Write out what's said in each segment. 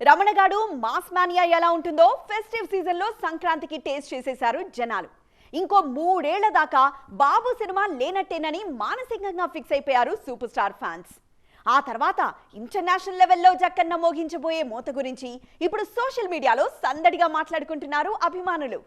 రమణగాడు mass mania ఎలా ఉంటుందో festive season లో సంక్రాంతికి టేస్ట్ చేసేశారు జనాలు. ఇంకో 3 ఏళ్ల దాకా బాబు సినిమా లేనట్టేనని మానసికంగా ఫిక్స్ అయిపోయారు సూపర్ స్టార్ ఫ్యాన్స్. ఆ తర్వాత ఇంటర్నేషనల్ లెవెల్లో జక్కన్న మోగించబోయే మోత గురించి ఇప్పుడు సోషల్ మీడియాలో సందడిగా మాట్లాడుకుంటున్నారు అభిమానులు.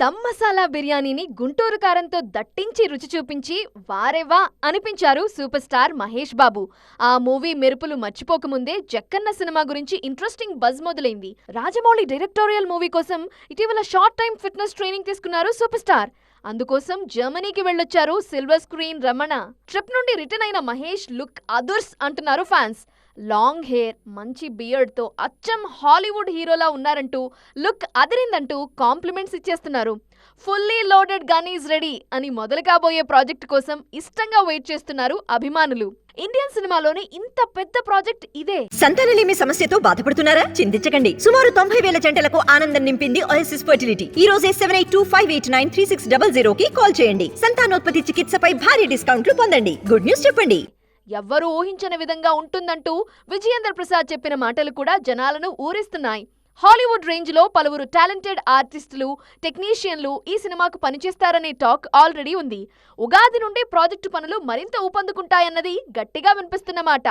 దమ్ మసాలా బిర్యానీని గుంటూరు కారంతో దట్టించి రుచి చూపించి వారేవా అనిపించారు సూపర్ స్టార్ మహేష్ బాబు. ఆ మూవీ మెరుపులు మర్చిపోకముందే జక్కన్న సినిమా గురించి ఇంట్రెస్టింగ్ బజ్ మొదలైంది. రాజమౌళి డైరెక్టోరియల్ మూవీ కోసం ఇటీవల షార్ట్ టైం ఫిట్నెస్ ట్రైనింగ్ తీసుకున్నారు సూపర్ స్టార్. అందుకోసం జర్మనీకి వెళ్ళొచ్చారు సిల్వర్ స్క్రీన్ రమణ. ట్రిప్ నుండి రిటర్న్ అయిన మహేష్ లుక్ అదుర్స్ అంటున్నారు ఫ్యాన్స్. లాంగ్ హెయిర్, మంచి బియర్డ్ తో అచ్చం హాలీవుడ్ హీరోలా ఉన్నారంటూ, లుక్ అదిరిందంటూ కాంప్లిమెంట్స్ ఇచ్చేస్తున్నారు. Fully loaded gun is ready అని మొదలు కాబోయే ప్రాజెక్ట్ కోసం ఇష్టంగా వెయిట్ చేస్తున్నారు అభిమానులు. ఇండియన్ సినిమాలోని ఇంత పెద్ద ప్రాజెక్ట్ ఇదే. సంతానలేమి సమస్యతో బాధపడుతున్నారా? చింతించకండి. సుమారు 90,000 జంటలకు ఆనందం నింపింది ఓఎస్ఎస్ ఫర్టిలిటీ. ఈ రోజే 7825893600 కి కాల్ చేయండి. సంతానోత్పత్తి చికిత్సపై భారీ డిస్కౌంట్లు పొందండి. గుడ్ న్యూస్ చెప్పండి. ఎవ్వరూ ఊహించని విధంగా ఉంటుందంటూ విజయేంద్ర ప్రసాద్ చెప్పిన మాటలు కూడా జనాలను ఊరిస్తున్నాయి. హాలీవుడ్ రేంజ్ లో పలువురు టాలెంటెడ్ ఆర్టిస్టులు, టెక్నీషియన్లు ఈ సినిమాకు పనిచేస్తారనే టాక్ ఆల్రెడీ ఉంది. ఉగాది నుండి ప్రాజెక్టు పనులు మరింత ఊపందుకుంటాయన్నది గట్టిగా వినిపిస్తున్న మాట.